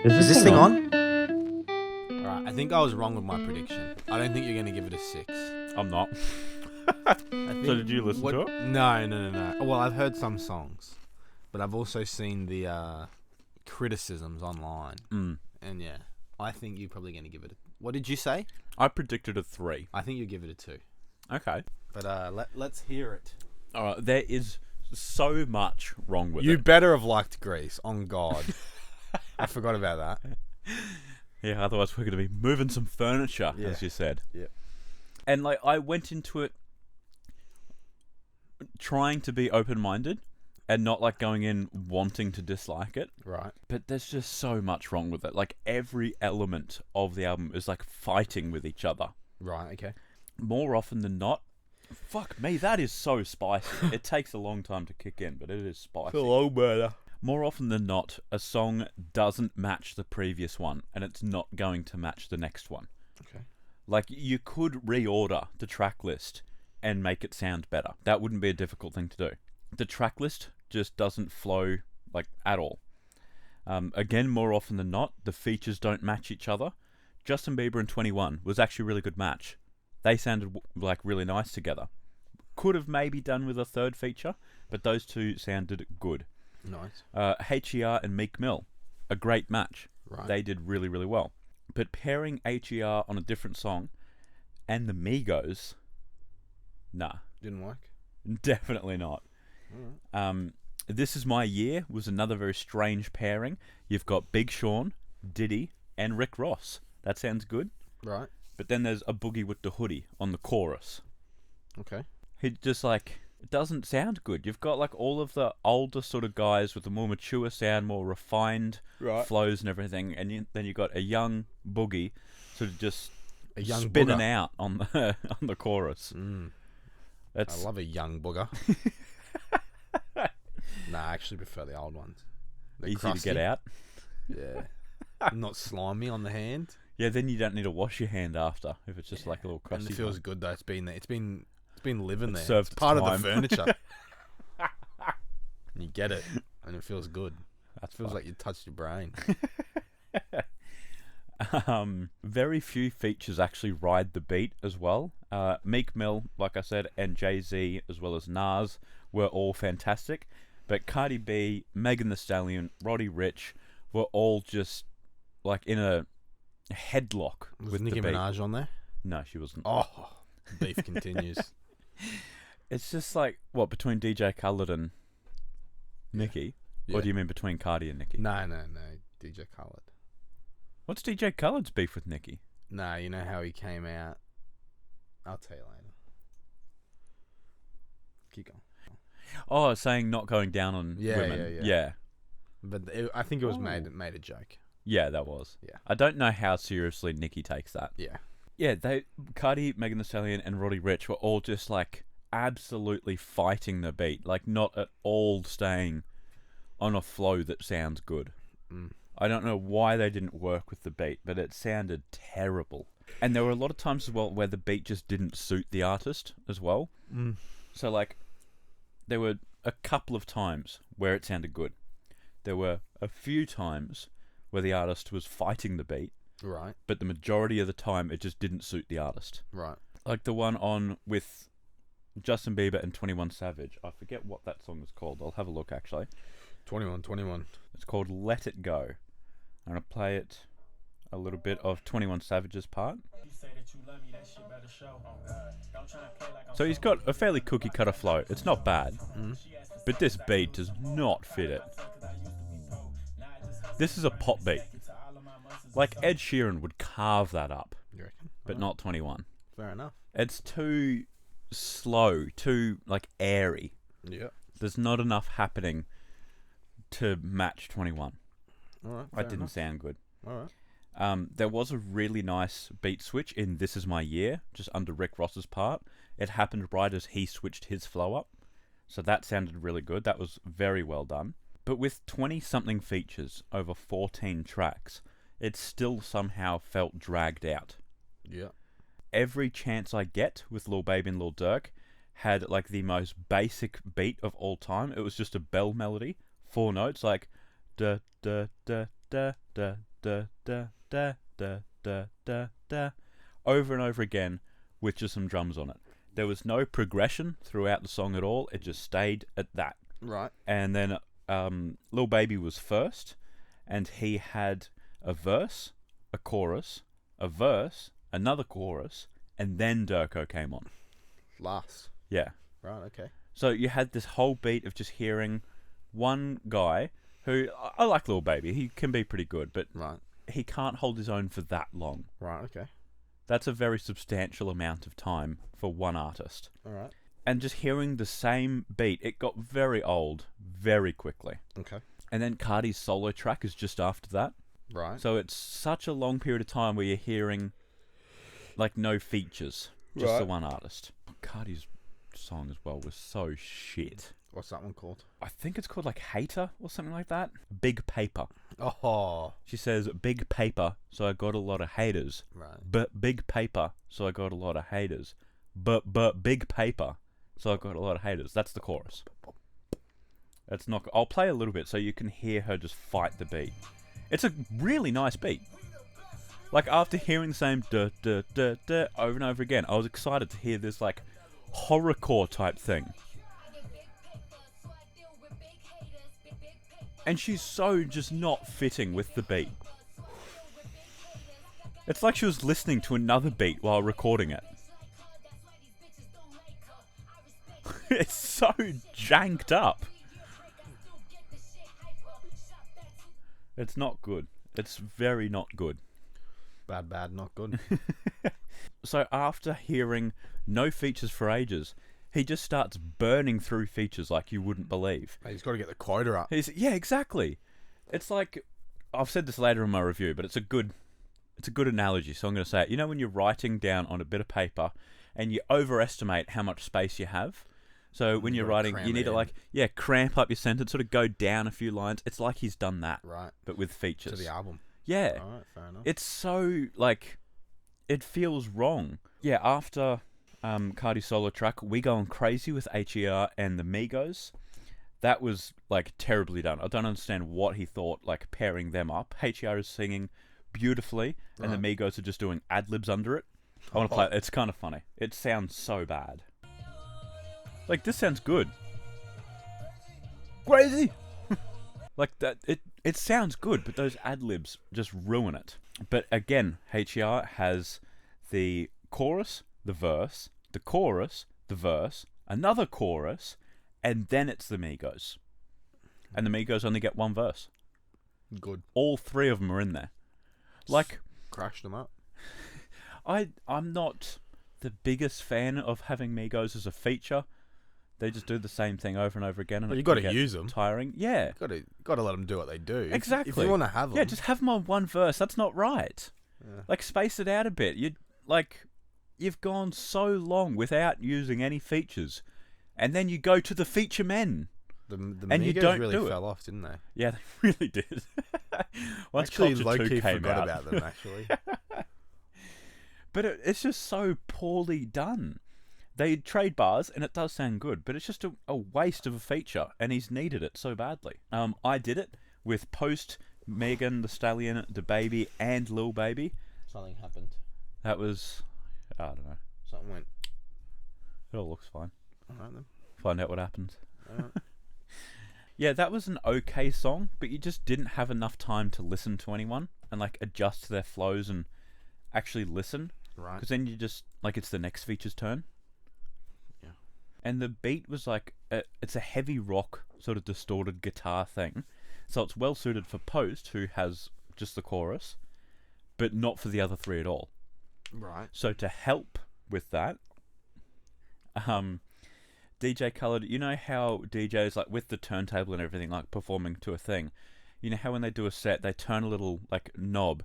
Is this thing on? Alright, I think I was wrong with my prediction. I don't think you're going to give it a 6. I'm not. I think So did you listen to it? No. Well, I've heard some songs, but I've also seen the criticisms online. And yeah, I think you're probably going to give it a... What did you say? I predicted a 3. I think you'll give it a 2. Okay. But let's hear it. Alright, there is so much wrong with You it. better have liked Grease, on God. I forgot about that. Yeah, otherwise we're going to be moving some furniture, Yeah. as you said. Yeah. And like, I went into it trying to be open-minded and not like going in wanting to dislike it. Right. But there's just so much wrong with it. Like, every element of the album is like fighting with each other. Right, okay. More often than not. Fuck me, that is so spicy. It takes a long time to kick in, but it is spicy. Hello, brother. More often than not, a song doesn't match the previous one, and it's not going to match the next one. Okay. Like, you could reorder the track list and make it sound better. That wouldn't be a difficult thing to do. The track list just doesn't flow, like, at all. Again, more often than not, the features don't match each other. Justin Bieber and 21 was actually a really good match. They sounded, like, really nice together. Could have maybe done with a third feature, but those two sounded good. Nice. HER and Meek Mill, a great match. Right. They did really, really well. But pairing HER on a different song and the Migos, nah, Didn't work? definitely not. Alright. This Is My Year was another very strange pairing. You've got Big Sean, Diddy, and Rick Ross. That sounds good. Right. But then there's a Boogie with the Hoodie on the chorus. Okay. He just like, it doesn't sound good. You've got like all of the older sort of guys with a more mature sound, more refined flows and everything, and then you've got a young Boogie sort of just A young spinning booger. out on the on the chorus. I love a young booger. Nah, I actually prefer the old ones. They're easy crusty. to get out. Yeah. Not slimy on the hand. Yeah, then you don't need to wash your hand after if it's just like a little crusty. And it feels one. good though. It's been there. It's been living there. served It's part time. of the furniture. You get it, and it feels good. That's It feels fine. like you touched your brain. Very few features actually ride the beat as well. Meek Mill, like I said, and Jay-Z as well as Nas were all fantastic. But Cardi B, Megan Thee Stallion, Roddy Ricch were all just like in a headlock Was with Nicki the beat. Minaj on there? No, she wasn't. Oh, beef continues. It's just like, what, between DJ Khaled and Nicki? Yeah. Or do you mean between Cardi and Nicki? No, DJ Khaled. What's DJ Khaled's beef with Nicki? Nah, you know how he came out. I'll tell you later. Keep going. Oh, saying not going down on Yeah, women. yeah. But I think it was Oh. made a joke. Yeah, that was. Yeah. I don't know how seriously Nicki takes that. Yeah. Yeah, Cardi, Megan Thee Stallion, and Roddy Ricch were all just like absolutely fighting the beat, like not at all staying on a flow that sounds good. I don't know why they didn't work with the beat, but it sounded terrible. And there were a lot of times as well where the beat just didn't suit the artist as well. So like, there were a couple of times where it sounded good. There were a few times where the artist was fighting the beat, Right. but the majority of the time it just didn't suit the artist. Right. Like the one on with Justin Bieber and 21 Savage. I forget what that song is called. I'll have a look actually. 21. It's called Let It Go. I'm going to play it a little bit of 21 Savage's part. So he's got a fairly cookie cutter flow. It's not bad. But this beat does not fit it. This is a pop beat. Like Ed Sheeran would carve that up, You reckon? but not 21. Fair enough. It's too slow, too like airy. Yeah. There's not enough happening to match 21. All right. That didn't sound good. All right. There was a really nice beat switch in This Is My Year, just under Rick Ross's part. It happened right as he switched his flow up. So that sounded really good. That was very well done. But with 20-something features over 14 tracks, it still somehow felt dragged out. Yeah. Every chance I get with Lil Baby and Lil Durk had like the most basic beat of all time. It was just a bell melody, 4 notes, like da da da da da da da da da da da da over and over again with just some drums on it. There was no progression throughout the song at all. It just stayed at that. Right. And then Lil Baby was first, and he had a verse, a chorus, a verse, another chorus, and then Durko came on. Last. Yeah. Right, okay. So you had this whole beat of just hearing one guy who, I like Lil Baby. He can be pretty good, but Right. he can't hold his own for that long. Right, okay. That's a very substantial amount of time for one artist. All right. And just hearing the same beat, it got very old very quickly. Okay. And then Cardi's solo track is just after that. Right. So it's such a long period of time where you're hearing like no features, just the Right. one artist. Cardi's song as well was so shit. What's that one called? I think it's called like Hater or something like that. Big Paper. Oh. She says, big paper, so I got a lot of haters. Right. But big paper, so I got a lot of haters. But big paper, so I got a lot of haters. That's the chorus. That's not. I'll play a little bit so you can hear her just fight the beat. It's a really nice beat. Like after hearing the same duh duh duh duh over and over again, I was excited to hear this like horrorcore type thing. And she's so just not fitting with the beat. It's like she was listening to another beat while recording it. It's so janked up. It's not good. It's very not good. Bad, not good. So after hearing no features for ages, he just starts burning through features like you wouldn't believe. He's got to get the quota up. Yeah, exactly. It's like, I've said this later in my review, but it's a good analogy, so I'm going to say it. You know when you're writing down on a bit of paper and you overestimate how much space you have? So when you're writing, you need to cramp up your sentence, sort of go down a few lines. It's like he's done that. Right. But with features. To the album. Yeah. All right, fair enough. It's so, like, it feels wrong. Yeah, after Cardi's solo track, We Going Crazy with HER and the Migos, that was, like, terribly done. I don't understand what he thought, like, pairing them up. HER is singing beautifully, and the Migos are just doing ad-libs under it. I want to play it. It's kind of funny. It sounds so bad. Like, this sounds good. Crazy! Like, that, it sounds good, but those ad-libs just ruin it. But again, HER has the chorus, the verse, the chorus, the verse, another chorus, and then it's the Migos. And the Migos only get one verse. Good. All three of them are in there. Like, crashed them up. I'm not the biggest fan of having Migos as a feature. They just do the same thing over and over again, and you got to use them. Tiring, yeah. Got to let them do what they do. Exactly. If you want to have them, yeah, just have them on one verse. That's not right. Yeah. Like, space it out a bit. You've gone so long without using any features, and then you go to the feature men. The and Migos you don't really do fell off, didn't they? Yeah, they really did. Once actually, Culture 2 came forgot out. about them, actually. But it's just so poorly done. They trade bars, and it does sound good, but it's just a waste of a feature, and he's needed it so badly. I did it with Post, Megan Thee Stallion, The Baby, and Lil Baby. Something happened. That was, I don't know. Something went. It all looks fine. All right, then. Find out what happens. All right. Yeah, that was an okay song, but you just didn't have enough time to listen to anyone and like adjust to their flows and actually listen. Right. Because then you just, like, it's the next feature's turn. Yeah. And the beat was like, it's a heavy rock sort of distorted guitar thing. So it's well suited for Post, who has just the chorus, but not for the other three at all. Right. So to help with that, DJ Khaled, you know how DJs, like, with the turntable and everything, like, performing to a thing, you know how when they do a set, they turn a little, like, knob,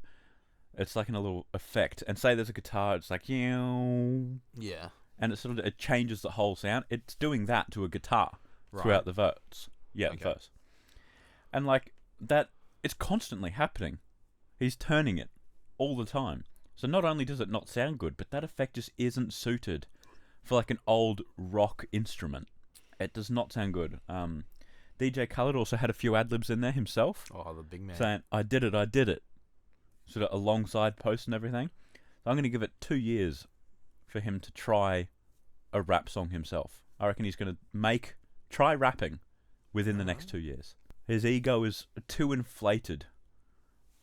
it's like in a little effect, and say there's a guitar, it's like, yeah, and it sort of, it changes the whole sound. It's doing that to a guitar throughout the verse. Yeah, Okay. verse. And, like, that, it's constantly happening. He's turning it all the time. So not only does it not sound good, but that effect just isn't suited for, like, an old rock instrument. It does not sound good. DJ Khaled also had a few ad-libs in there himself. Oh, the big man. Saying, I did it. sort of alongside posts and everything. So I'm going to give it 2 years for him to try a rap song himself. I reckon he's going to try rapping within the next 2 years. His ego is too inflated.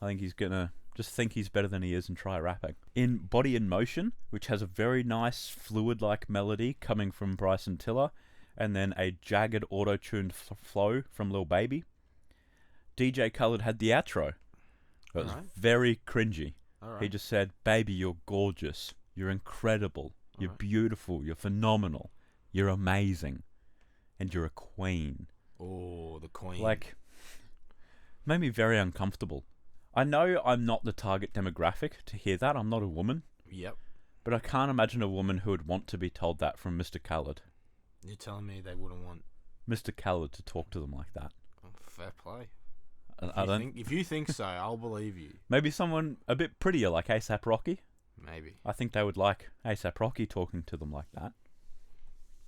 I think he's going to just think he's better than he is and try rapping. In Body in Motion, which has a very nice fluid-like melody coming from Bryson Tiller, and then a jagged auto-tuned flow from Lil Baby, DJ Khaled had the outro. It was very cringy. He just said, "Baby, you're gorgeous. You're incredible. You're beautiful. You're phenomenal. You're amazing. And you're a queen." Oh, the queen. Like, made me very uncomfortable. I know I'm not the target demographic to hear that. I'm not a woman. Yep. But I can't imagine a woman who would want to be told that from Mr. Khaled. You're telling me they wouldn't want Mr. Khaled to talk to them like that. Oh, fair play. If you think so, I'll believe you. Maybe someone a bit prettier like A$AP Rocky. Maybe. I think they would like A$AP Rocky talking to them like that.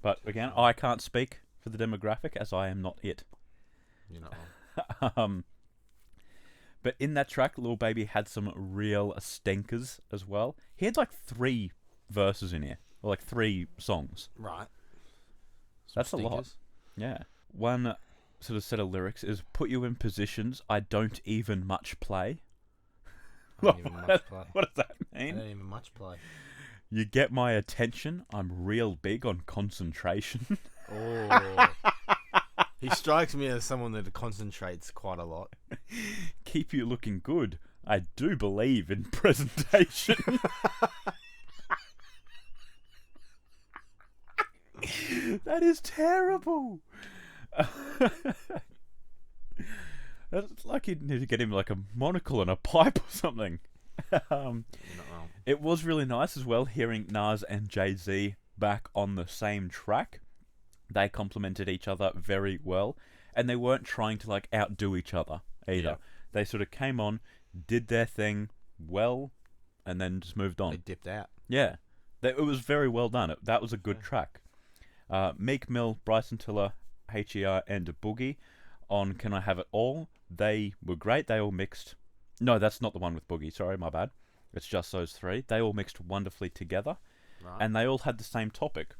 But again, I can't speak for the demographic as I am not it. You're not wrong. But in that track, Lil Baby had some real stinkers as well. He had like 3 verses in here, or like 3 songs. Right. That's a lot. Yeah. One sort of set of lyrics is, "Put you in positions I don't even much play." I don't even much play. What does that I mean? don't even much play. "You get my attention. I'm real big on concentration." Oh. He strikes me as someone that concentrates quite a lot. "Keep you looking good. I do believe in presentation." That is terrible. That's like you need to get him like a monocle and a pipe or something. You're not wrong. It was really nice as well hearing Nas and Jay-Z back on the same track. They complemented each other very well, and they weren't trying to like outdo each other either. Yeah. They sort of came on, did their thing well, and then just moved on. They dipped out. Yeah, it was very well done. That was a good track. Meek Mill, Bryson Tiller, HER, and Boogie on Can I Have It All. They were great. They all mixed. No, that's not the one with Boogie. Sorry, my bad. It's just those 3. They all mixed wonderfully together. Right. And they all had the same topic.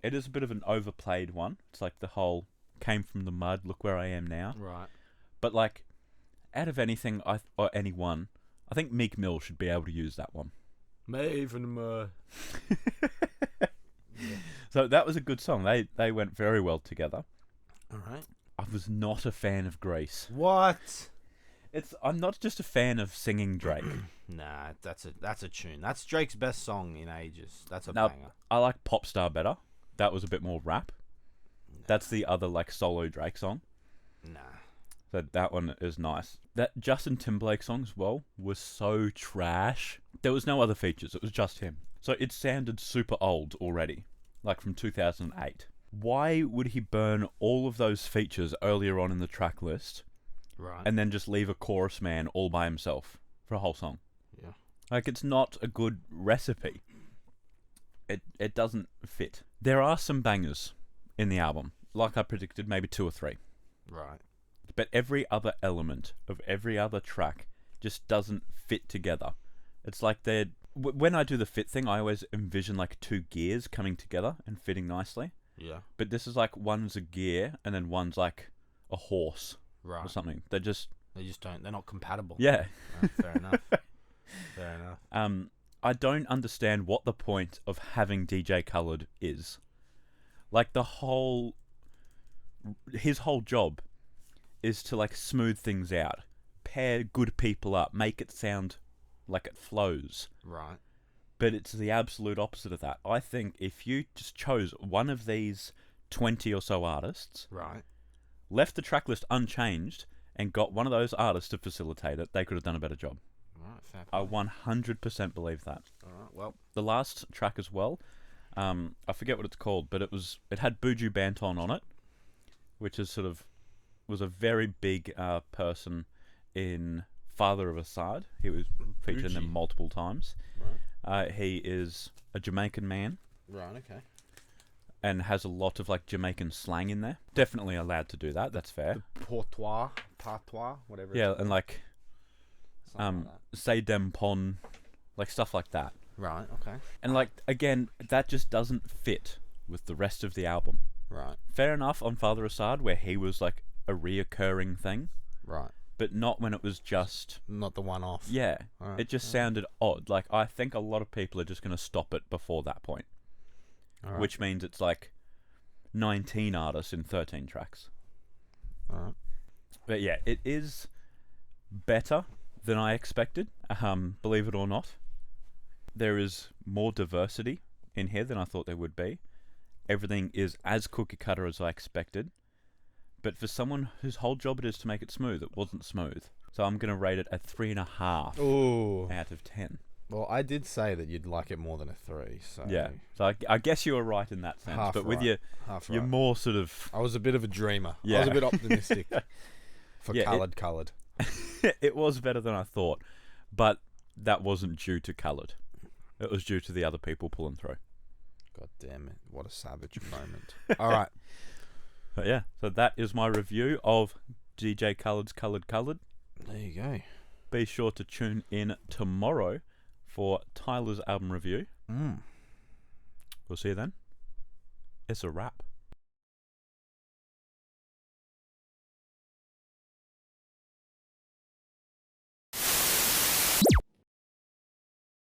It is a bit of an overplayed one. It's like the whole came from the mud, look where I am now. Right. But like, out of anything or anyone, I think Meek Mill should be able to use that one. Maven. So that was a good song. They went very well together. All right. I was not a fan of Grease. What? I'm not just a fan of singing Drake. Nah, that's a tune. That's Drake's best song in ages. That's a Now, banger. I like Popstar better. That was a bit more rap. Nah. That's the other like solo Drake song. Nah. So that one is nice. That Justin Timberlake song as well was so trash. There was no other features. It was just him. So it sounded super old already, like from 2008. Why would he burn all of those features earlier on in the track list, Right. and then just leave a chorus man all by himself for a whole song? Yeah. Like, it's not a good recipe. It doesn't fit. There are some bangers in the album, like I predicted, maybe 2 or 3. Right. But every other element of every other track just doesn't fit together. It's like when I do the fit thing, I always envision like 2 gears coming together and fitting nicely. Yeah. But this is like one's a gear and then one's like a horse Right. or something. They just don't. They're not compatible. yeah. Fair enough. Fair enough. I don't understand what the point of having DJ Khaled is. Like his whole job is to like smooth things out, pair good people up, make it sound like it flows. Right. But it's the absolute opposite of that. I think if you just chose one of these 20 or so artists, Right. left the track list unchanged, and got one of those artists to facilitate it, they could have done a better job. Right. Fair I play. 100% believe that. All right. Well. The last track as well, I forget what it's called, but it had Buju Banton on it, which is was a very big person in Father of Assad. He was featured in them Buju. multiple times. Right. He is a Jamaican man Right. Okay. and has a lot of like Jamaican slang in there. Definitely allowed to do that. That's fair. Patois, whatever. Yeah, it's and like Say Dem Pon, like stuff like that. Right. Okay. And like again, that just doesn't fit with the rest of the album. Right. Fair enough on Father Assad, where he was like a reoccurring thing, Right. but not when it was just Not the one off. yeah. Right. It just sounded odd. Like I think a lot of people are just going to stop it before that point, All right. which means it's like 19 artists in 13 tracks. All right. But yeah, it is better than I expected. Believe it or not, there is more diversity in here than I thought there would be. Everything is as cookie cutter as I expected. But for someone whose whole job it is to make it smooth, it wasn't smooth. So I'm going to rate it a 3.5 out of 10. Well, I did say that you'd like it more than a 3. So Yeah. So I guess you were right in that sense. Half but with right. your Half you're right. more sort of... I was a bit of a dreamer. Yeah. I was a bit optimistic for Yeah, Khaled Khaled. It was better than I thought. But that wasn't due to Khaled. It was due to the other people pulling through. God damn it. What a savage moment. All right. But yeah, so that is my review of DJ Khaled's Khaled Khaled. There you go. Be sure to tune in tomorrow for Tyler's album review. We'll see you then. It's a wrap.